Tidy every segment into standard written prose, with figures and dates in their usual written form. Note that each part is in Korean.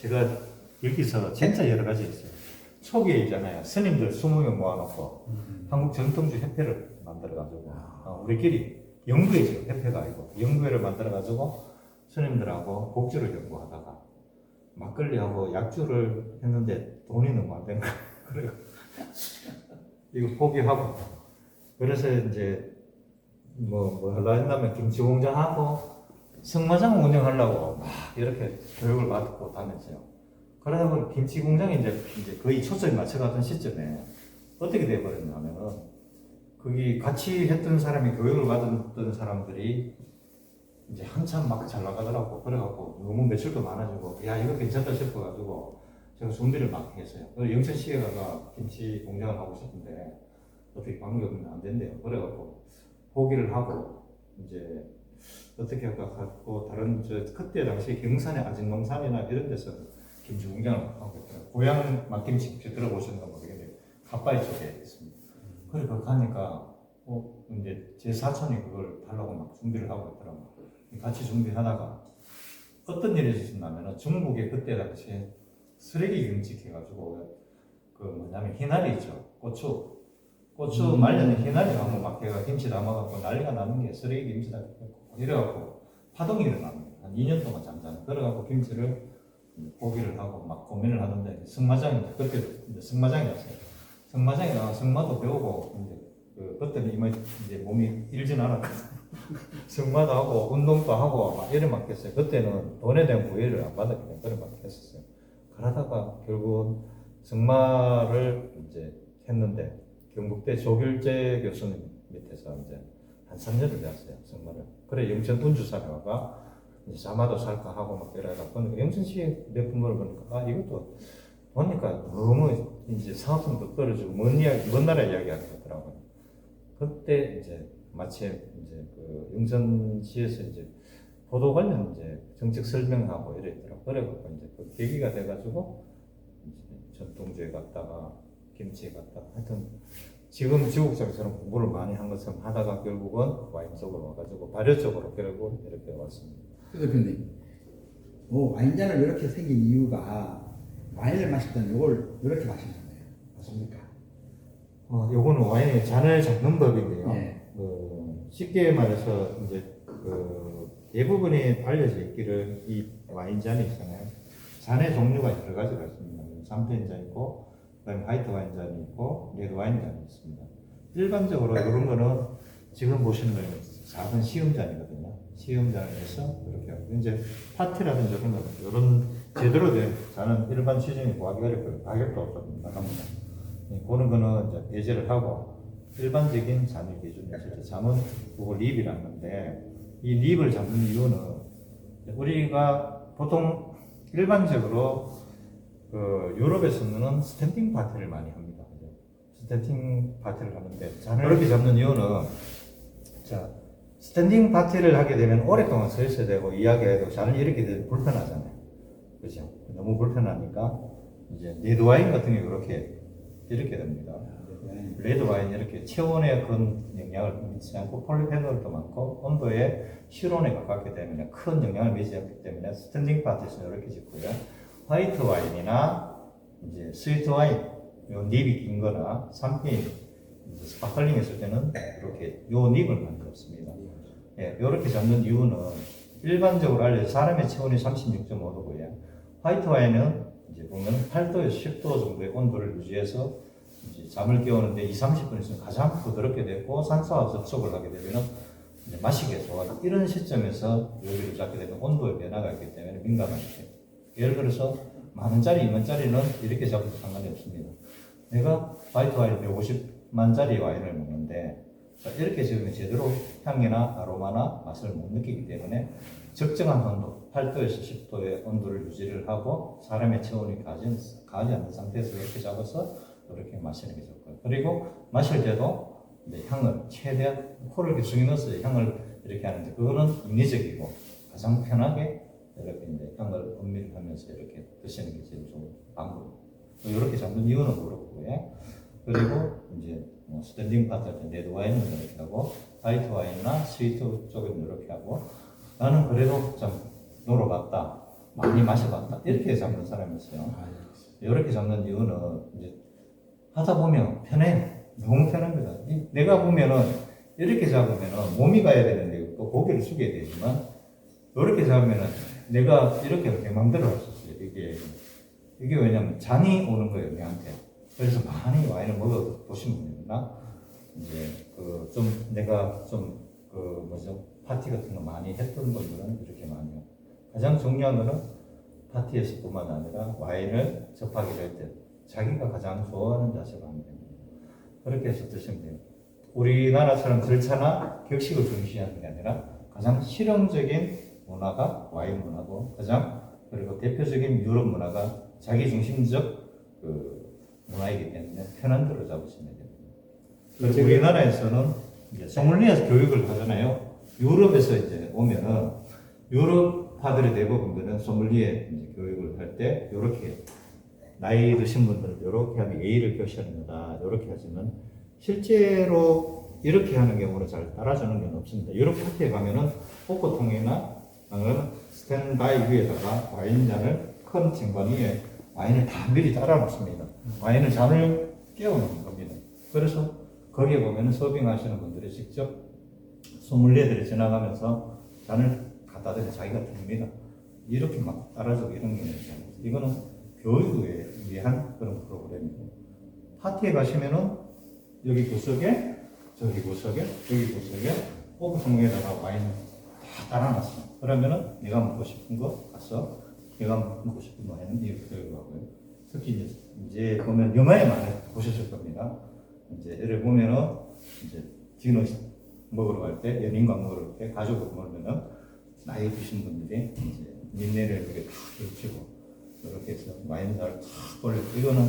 제가 여기서 진짜 여러 가지 있어요. 초기에 있잖아요. 스님들 20명 모아놓고 한국 전통주 협회를 만들어가지고 우리끼리 영구회죠. 협회가 아니고 영구회를 만들어가지고 스님들하고 복주를 연구하다가 막걸리하고 약주를 했는데 돈이 너무 안 되는 거예요. 그래요. 이거 포기하고 그래서 이제 뭐 하려 했냐면 김치 공장하고 승마장 운영하려고 막 이렇게 교육을 받고 다녔어요. 그러다 보니 김치 공장이 이제 거의 초점이 맞춰가던 시점에 어떻게 돼버렸냐면은 거기 같이 했던 사람이 교육을 받았던 사람들이 이제 한참 막 잘 나가더라고. 그래갖고 너무 매출도 많아지고 야 이거 괜찮다 싶어가지고 제가 준비를 막 했어요. 영천시에 가서 김치 공장을 하고 싶은데 어떻게 방법이 안 된대요. 그래갖고 포기를 하고 이제 어떻게 할까 갖고 다른 그때 당시 경산의 아직농산이나 이런 데서 김치 공장을 하고 있더라고요. 고향 막김치 혹시 들어보셨나 모르겠는데 갓바위 쪽에 있습니다. 그래서 가니까 이제 제 사촌이 그걸 달라고 막 준비를 하고 있더라고요. 같이 준비하다가 어떤 일이 있었냐면 중국에 그때 당시에 쓰레기 경직해가지고 그 뭐냐면 희나리 있죠. 고추 말려는 희나리 하고 막 걔가 김치 담아갖고 난리가 나는 게 쓰레기 김치다 이래갖고 파동이 일어납니다. 한 2년 동안 잠자는. 그래갖고 김치를 포기를 하고 막 고민을 하는데 승마장이 그때 이제 승마장이었어요. 승마장에 나가 승마도 배우고 이제 그때는 이제 몸이 일진 않았거든요. 승마도 하고 운동도 하고 막 이래 막 했어요. 그때는 돈에 대한 구애를 안 받았기 때문에 그래 막 했었어요. 그러다가 결국은 승마를 이제 했는데 경북대 조길재 교수님 밑에서 이제 한 3년을 배웠어요. 승마를. 그래 영천 운주산에 와가 이제 자마도 살까 하고 막 이러다가 보니까 영천시에 몇 분을 보니까 이것도 보니까 너무 이제 사업성도 떨어지고 먼 나라 이야기 하더라고요. 그때 이제 마침 이제 그 영천시에서 이제 보도 관련 이제 정책 설명하고 이랬더라고요. 그래갖고 이제 그 계기가 돼가지고 이제 전통주에 갔다가 김치에 갔다가 하여튼 지금 지국장처럼 공부를 많이 한 것처럼 하다가 결국은 와인 쪽으로 와가지고 발효 쪽으로 결국 이렇게 왔습니다. 대표님, 와인잔을 이렇게 생긴 이유가 와인을 마실 때는 이걸 이렇게 마시는 거예요. 맞습니까? 요거는 와인의 잔을 잡는 법인데요. 네. 쉽게 말해서 이제 대부분이 알려져 있기를 이 와인 잔이 있잖아요. 잔의 종류가 여러 가지가 있습니다. 샴페인 잔 있고, 그다음에 화이트 와인 잔이 있고, 레드 와인 잔이 있습니다. 일반적으로 이런 거는 지금 보시는 거는 작은 시음 잔이거든요. 시음 잔을 해서 이렇게 하고 이제 파티라든지 이런 제대로 된 잔은 일반 시중에 구하기 어렵고요. 가격도 좀 나갑니다. 그런 거는 이제 배제를 하고 일반적인 잔을 기준으로 잠은 그거 립이라는 건데 이 립을 잡는 이유는 우리가 보통 일반적으로 유럽에서는 스탠딩 파티를 많이 합니다. 스탠딩 파티를 하는데 잔을 이렇게 잡는 이유는 자 스탠딩 파티를 하게 되면 오랫동안 서 있어야 되고 이야기해도 잔을 이렇게 되면 불편하잖아요. 그죠? 너무 불편하니까 이제 레드 와인 같은 게 이렇게 됩니다. 레드 와인 이렇게 체온에 큰 영향을 미치지 않고 폴리페놀도 많고 온도에 실온에 가깝기 때문에 큰 영향을 미치지 않기 때문에 스탠딩 파티에서 이렇게 짓고요. 화이트 와인이나 이제 스위트 와인, 요 닙이 긴 거나 샴페인, 스파클링 했을 때는 이렇게 요 닙을 만들었습니다. 예, 이렇게 잡는 이유는 일반적으로 알려져 사람의 체온이 36.5도고요. 화이트 와인은 이제 보면 8도에서 10도 정도의 온도를 유지해서 이제 잠을 깨우는데 20-30분 있으면 가장 부드럽게 되고 산소와 접촉을 하게 되면 이제 마시기에 좋아요. 이런 시점에서 여기를 잡게 되면 온도의 변화가 있기 때문에 민감하게 돼요. 예를 들어서 10,000짜리, 20,000짜리는 이렇게 잡아도 상관이 없습니다. 내가 화이트 와인 150만짜리 와인을 먹는데 이렇게 지으면 제대로 향이나 아로마나 맛을 못 느끼기 때문에 적정한 온도, 8도에서 10도의 온도를 유지를 하고 사람의 체온이 가지 않는 상태에서 이렇게 잡아서 이렇게 마시는 게 좋고요. 그리고 마실 때도 이제 향을 최대한 코를 이렇게 숙여 넣어서 향을 이렇게 하는데 그거는 인위적이고 가장 편하게 이렇게 이제 향을 음미하면서 이렇게 드시는 게 제일 좋은 방법. 이렇게 잡는 이유는 그렇고요. 그리고 이제 스탠딩 파트 할 때 레드 와인은 이렇게 하고 화이트 와인이나 스위트 쪽은 이렇게 하고 나는 그래도 좀 놀아봤다. 많이 마셔봤다. 이렇게 잡는 사람이었어요. 이렇게 잡는 이유는 이제 하다 보면 편해요. 너무 편합니다. 내가 보면은 이렇게 잡으면은 몸이 가야 되는데 또 고개를 숙여야 되지만 이렇게 잡으면은 내가 이렇게 마음대로 할 수 있어요. 이게 왜냐면 잔이 오는 거예요, 내한테. 그래서 많이 와인을 먹어 보신 분이나 이제 그 좀 내가 좀 그 뭐죠 파티 같은 거 많이 했던 분들은 이렇게 많이 해요. 가장 중요한 거는 파티에서뿐만 아니라 와인을 접하게 될 때 자기가 가장 좋아하는 자세로 하면 됩니다. 그렇게 해서 드시면 돼요. 우리나라처럼 절차나 격식을 중시하는 게 아니라 가장 실용적인 문화가 와인 문화고 가장 그리고 대표적인 유럽 문화가 자기중심적 그 문화이기 때문에 편한 대로 잡으시면 됩니다. 그리고 우리나라에서는 이제 소믈리에 교육을 하잖아요. 유럽에서 이제 오면은 유럽파들의 대부분들은 소믈리에 이제 교육을 할 때 이렇게 나이 드신 분들은 이렇게 하면 예의를 표시합니다. 이렇게 하지만 실제로 이렇게 하는 경우는 잘 따라주는 건 없습니다. 유럽 파티에 가면은 포크통이나 아니면 스탠바이 위에다가 와인잔을 큰 쟁반 위에 와인을 다 미리 따라 놓습니다. 와인을 잔을 깨우는 겁니다. 그래서 거기에 보면은 서빙하시는 분들이 직접 소믈리에들이 지나가면서 잔을 갖다 대서 자기가 듭니다. 이렇게 막 따라주고 이런 게 있어요. 이거는 교육을 위한 그런 프로그램이고 파티에 가시면은 여기 구석에 저기 구석에 여기 구석에 포크통에다가 와인을 다 따라놨어요. 그러면은 내가 먹고 싶은 거 가서 내가 먹고 싶은 와인은 이렇게 들고 가고요. 특히 이제 보면 영화에 많이 보셨을 겁니다. 이제 예를 보면은 이제 디너 먹으러 갈 때 연인과 먹으러 갈 때 가족으로 먹으면은 나이 드신 분들이 이제 민네를 이렇게 탁 걸치고 이렇게 해서 와인잔을 탁 돌리고 이거는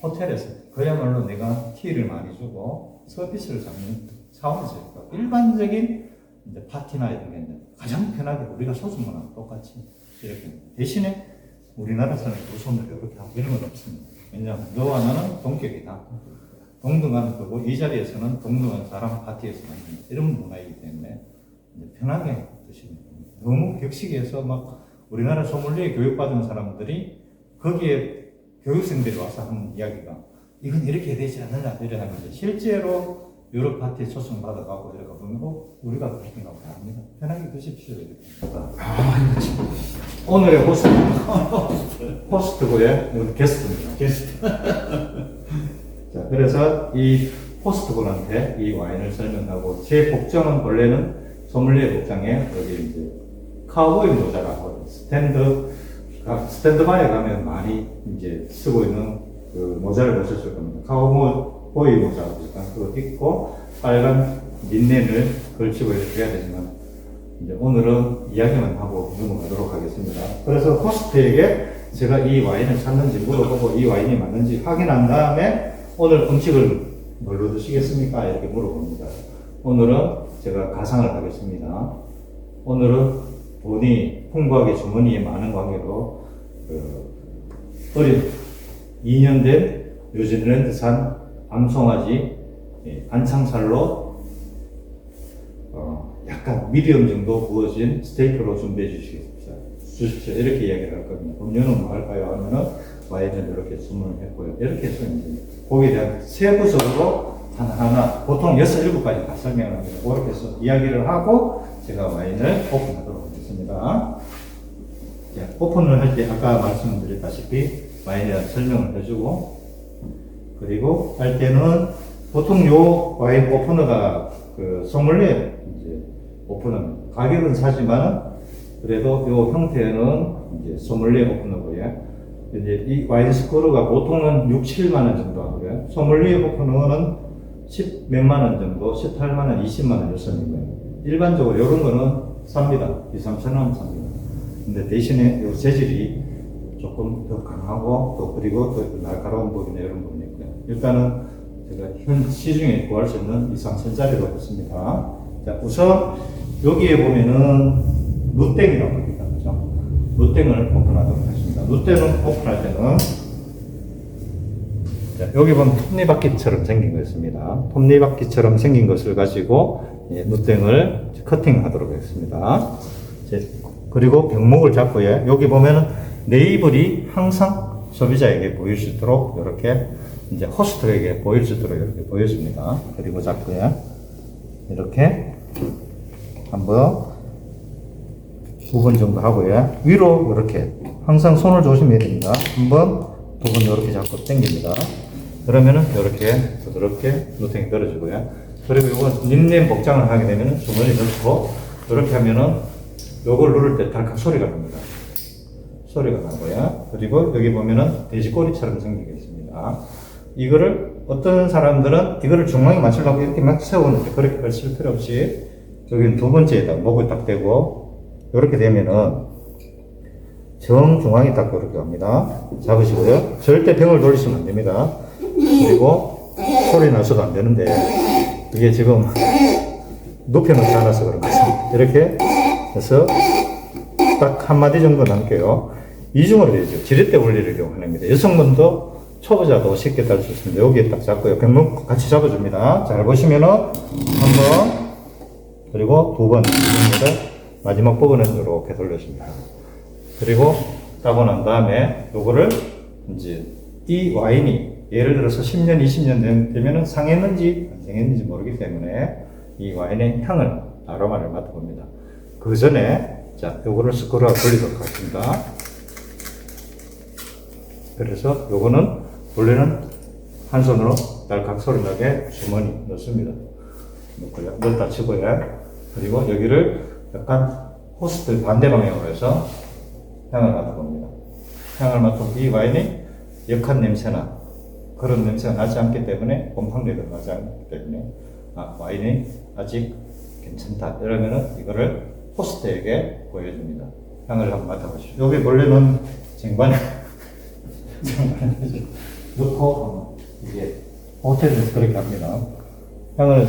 호텔에서 그야말로 내가 티를 많이 주고 서비스를 잡는 차원에서 일반적인 이제 파티나 이런 게 이제 가장 편하게 우리가 소주문하고 똑같이 이렇게 대신에 우리나라에서는 두 손으로 이렇게 하고 이런 건 없습니다. 왜냐하면 너와 나는 동격이다. 동등한 거고 이 자리에서는 동등한 사람 파티에서 만든 이런 문화이기 때문에 이제 편하게 드시면 됩니다. 너무 격식에서 막 우리나라 소믈리에 교육받은 사람들이 거기에 교육생들이 와서 하는 이야기가 이건 이렇게 되지 않느냐 이래 하는데 실제로 유럽 파티에 초청 받아가고 이렇게 보면 우리가 그렇게 나오고 합니다. 편하게 드십시오 이렇게. 오늘의 호스트고요. 게스트입니다. 게스트. 자, 그래서 이 호스트분한테 이 와인을 설명하고 제 복장은 원래는 소믈리에 복장에 여기 이제 카우보이 모자라고 스탠드바에 가면 많이 이제 쓰고 있는 그 모자를 보셨을 겁니다. 카우보이 모자 그거 입고 빨간 린넨을 걸치고 이렇게 해야 되지만 이제 오늘은 이야기만 하고 넘어가도록 하겠습니다. 그래서 호스트에게 제가 이 와인을 찾는지 물어보고 이 와인이 맞는지 확인한 다음에 오늘 음식을 뭘로 드시겠습니까? 이렇게 물어봅니다. 오늘은 제가 가상을 하겠습니다. 오늘은 돈이 풍부하게 주머니에 많은 관계로 어린 2년 된 뉴질랜드산 암송아지 안창살로 약간 미디엄 정도 구워진 스테이크로 준비해 주십시오. 이렇게 이야기를 할 겁니다. 음료는 뭐 할까요? 하면은 와인을 이렇게 주문을 했고요. 이렇게 해서 이제 거기에 대한 세부적으로 하나하나 보통 6, 7가지 다 설명을 합니다. 그렇게 해서 이야기를 하고 제가 와인을 오픈하도록 하겠습니다. 자, 오픈을 할 때 아까 말씀드렸다시피 와인에 대한 설명을 해주고 그리고 할 때는 보통 요 와인 오프너가 그 소믈리에 이제 오프너입니다. 가격은 사지만 그래도 요 형태는 이제 소믈리에 오프너고요. 이제 이 와인 스코어가 보통은 6, 7만 원 정도 하고요. 소믈리에 오프너는 10 몇만 원 정도, 18만 원, 20만 원 요선이고요. 일반적으로 이런 거는 삽니다. 2, 3천 원 삽니다. 근데 대신에 요 재질이 조금 더 강하고 또 그리고 또 날카로운 부분이 이런 부분이 있고요. 일단은 제가 현 시중에 구할 수 있는 2, 3천짜리로 했습니다. 자, 우선 여기에 보면은 루땡이라고 합니다. 그죠? 루땡을 오픈하도록 하겠습니다. 루땡을 오픈할 때는 자, 여기 보면 톱니바퀴처럼 생긴 것입니다. 톱니바퀴처럼 생긴 것을 가지고 루땡을 커팅하도록 하겠습니다. 그리고 병목을 잡고요. 여기 보면은 레이블이 항상 소비자에게 보일 수 있도록 이렇게 이제 호스트에게 보일 수 있도록 이렇게 보여줍니다. 그리고 잡고요. 이렇게 한번 2번 정도 하고요. 위로 이렇게 항상 손을 조심해야 됩니다. 한번, 2번 이렇게 잡고 당깁니다. 그러면은 이렇게 부드럽게 누탱이 떨어지고요. 그리고 이거 린넨 복장을 하게 되면은 주머니 넣고 이렇게 하면은 요걸 누를 때 달칵 소리가 납니다. 소리가 나고요. 그리고 여기 보면은 돼지꼬리처럼 생기게 있습니다. 이거를 어떤 사람들은 이거를 중앙에 맞추려고 이렇게 막 세우는데 그렇게 하실 필요 없이 여기 두 번째에다 목을 딱 대고 이렇게 되면은 정중앙에 딱 이렇게 갑니다. 잡으시고요. 절대 병을 돌리시면 안 됩니다. 그리고 소리 나서도 안 되는데 이게 지금 눕혀놓지 않아서 그런 것 같습니다. 이렇게 해서 딱 한마디 정도 남겨요. 이중으로 되죠. 지렛대 원리를 이용합니다. 여성분도 초보자도 쉽게 딸 수 있습니다. 여기에 딱 잡고요. 병목 같이 잡아줍니다. 잘 보시면은 한 번, 그리고 2번 입니다. 마지막 부분은 이렇게 돌려줍니다. 그리고 따고 난 다음에 요거를 이제 이 와인이 예를 들어서 10년, 20년 되면은 상했는지 안 상했는지 모르기 때문에 이 와인의 향을, 아로마를 맡아봅니다. 그 전에 자, 요거를 스크루와 돌리도록 하겠습니다. 그래서 요거는 원래는 한 손으로 달칵 소리 나게 주머니 넣습니다. 넣고요. 넣다 치고요. 그리고 여기를 약간 호스트 반대 방향으로 해서 향을 맡아봅니다. 향을 맡아보면 이 와인이 역한 냄새나 그런 냄새가 나지 않기 때문에 곰팡이도 나지 않기 때문에 와인이 아직 괜찮다. 이러면은 이거를 호스트에게 보여줍니다. 향을 한번 맡아보시죠. 여기 원래는 쟁반에 넣고 이게 호텔에서 그렇게 합니다. 향을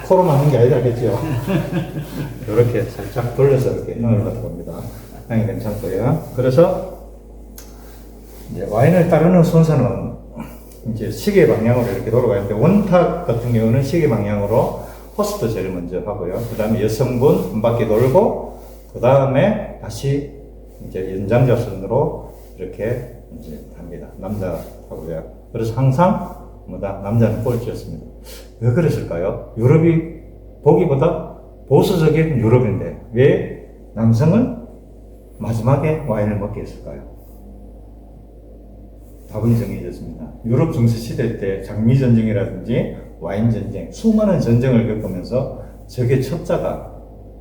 코로만 하는 게 아니라겠죠. 이렇게 살짝 돌려서 이렇게 향을 맡아봅니다. 향이 괜찮고요. 그래서 이제 와인을 따르는 순서는 이제 시계 방향으로 이렇게 돌아가는데 원탁 같은 경우는 시계 방향으로 호스트 제일 먼저 하고요. 그 다음에 여성분 한 바퀴 돌고 그 다음에 다시 이제 연장자선으로 이렇게 이제 합니다. 남자하고요. 그래서 항상 뭐다 남자는 꼴찌였습니다. 왜 그랬을까요? 유럽이 보기보다 보수적인 유럽인데 왜 남성은 마지막에 와인을 먹게 했을까요? 답은 정해졌습니다. 유럽 중세시대 때 장미전쟁이라든지 와인전쟁, 수많은 전쟁을 겪으면서 적의 첩자가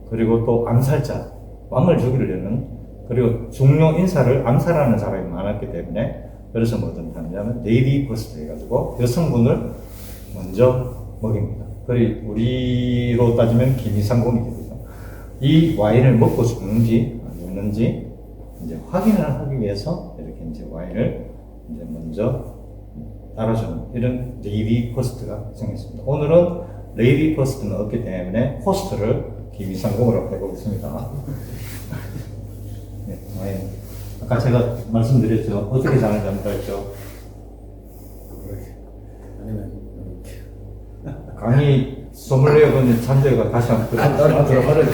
그리고 또 암살자, 왕을 죽이려는 그리고 중요 인사를 암살하는 사람이 많았기 때문에 그래서 뭐든 하냐면 레이디 퍼스트 해가지고 여성분을 먼저 먹입니다. 그리고 우리로 따지면 기미상공이 되죠. 이 와인을 먹고 죽는지 안 죽는지 이제 확인을 하기 위해서 이렇게 이제 와인을 이제 먼저 따라주는 이런 레이디 퍼스트가 생겼습니다. 오늘은 레이디 퍼스트는 없기 때문에 호스트를 기미상공으로 해보겠습니다. 네, 와인. 아까 제가 말씀드렸죠. 어떻게 잔을 잡는다 했죠? 아니면 강의 소믈리에 분 찬조가 다시 한번 들어봐야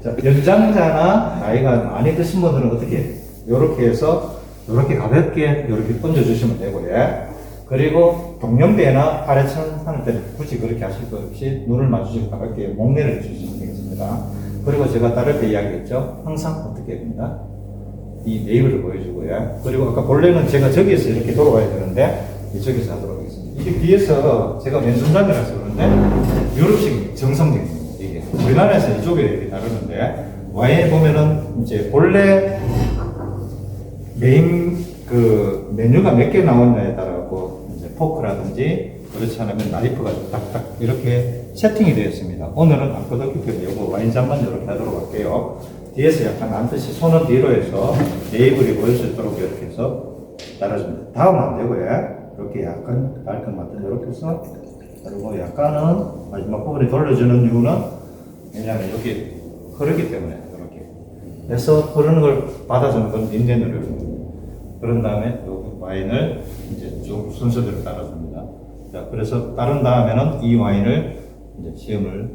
자, 연장자나 나이가 많이 드신 분들은 어떻게 해요? 요렇게 해서 요렇게 가볍게 요렇게 얹어주시면 되고요. 그리고 동년배나 아래천 하는 때는 굳이 그렇게 하실 것 없이 눈을 마주치고 가볍게 목내를 주시면 되겠습니다. 그리고 제가 따를 때 이야기했죠. 항상 어떻게 해야 됩니다. 이 네이버를 보여주고요. 그리고 아까 본래는 제가 저기에서 이렇게 돌아가야 되는데 이쪽에서 하도록 하겠습니다. 이게 뒤에서 제가 왼손잡이라서 그런데 유럽식 정성적인 이게 우리나라에서 이쪽에 이렇게 다루는데 와인에 보면은 이제 본래 메인 그 메뉴가 몇 개 나왔냐에 따라서 이제 포크라든지 그렇지 않으면 나이프가 딱딱 이렇게 세팅이 되어 있습니다. 오늘은 안 끄덕기 때문에 이거 와인잔만 이렇게 하도록 할게요. 뒤에서 약간 앉듯이 손은 뒤로 해서 네이블이 보일 수 있도록 이렇게 해서 따라줍니다. 다음은 안 되고요. 이렇게 약간 달큼 맞든 이렇게 해서 그리고 약간은 마지막 부분에 돌려주는 이유는 왜냐하면 여기 흐르기 때문에 이렇게 해서 흐르는 걸 받아주는 건 인제 노력입니다. 그런 다음에 이 와인을 이제 쭉 순서대로 따라줍니다. 자, 그래서 따른 다음에는 이 와인을 이제 시음을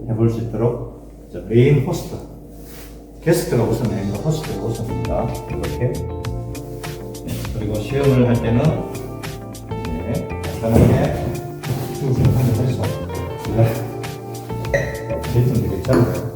해볼 수 있도록 자, 메인 호스트. 게스트가 우선이 아니라 호스트가 우선입니다. 이렇게. 네, 그리고 시험을 할 때는 네, 간단하게 한번 해서 제일 좀 되게 짧아요.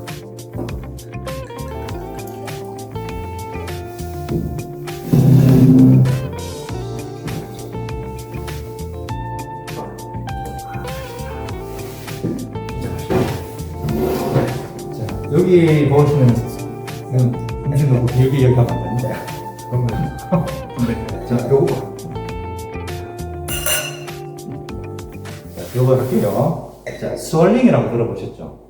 자, 여기 보시면 인생 놓고 길게 여기 가면 안 되는데. 자, 요거. 자, 요거 할게요. 자, 스월링이라고 들어보셨죠?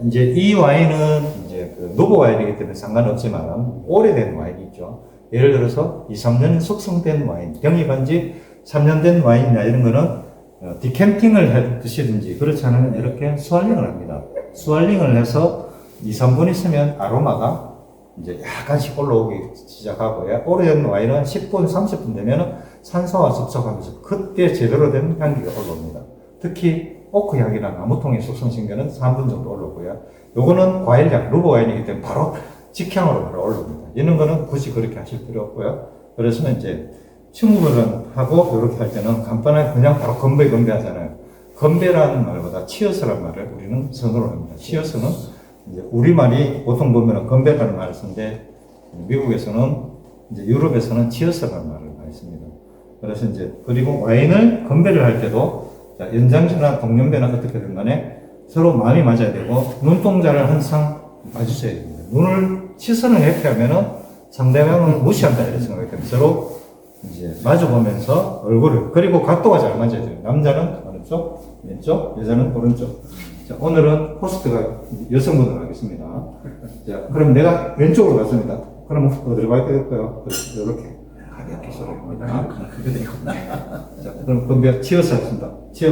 이제 이 와인은 이제 그 노보 와인이기 때문에 상관없지만 오래된 와인이 있죠. 예를 들어서 2, 3년 숙성된 와인, 영입한 지 3년 된 와인이나 이런 거는 디캠팅을 해 드시든지 그렇지 않으면 이렇게 스월링을 합니다. 스월링을 해서 2, 3분 있으면 아로마가 이제 약간씩 올라오기 시작하고요. 오래된 와인은 10분, 30분 되면 산소와 접촉하면서 그때 제대로 된 향기가 올라옵니다. 특히 오크 향이나 나무통의 숙성신 거는 3분 정도 올라오고요. 요거는 과일향, 루보 와인이기 때문에 바로 직향으로 바로 올라옵니다. 이런 거는 굳이 그렇게 하실 필요 없고요. 그래서 이제 친구들은 하고 이렇게 할 때는 간단하게 그냥 바로 건배 하잖아요. 건배라는 말보다 치어스라는 말을 우리는 선호를 합니다. 치어스는 이제 우리말이 보통 보면 건배라는 말을 쓰는데 미국에서는 이제 유럽에서는 치어스라는 말을 많이 씁니다. 그래서 이제 그리고 와인을 건배를 할 때도 자, 연장자나 동년배나 어떻게든 간에 서로 마음이 맞아야 되고 눈동자를 항상 봐주셔야 됩니다. 눈을 시선을 회피하면은 상대방을 무시한다 이런 생각이 때문에 서로 이제 마주보면서 얼굴을 그리고 각도가 잘 맞아야 돼요. 남자는 오른쪽, 왼쪽, 여자는 오른쪽. 자, 오늘은 호스트가 여성분으로 하겠습니다. 자, 그럼 내가 왼쪽으로 갔습니다. 그럼 어디로 가야 될까요? 이렇게 가볍게 서로 합니다. 자, 그럼 건배 치어서 하겠습니다. 치어.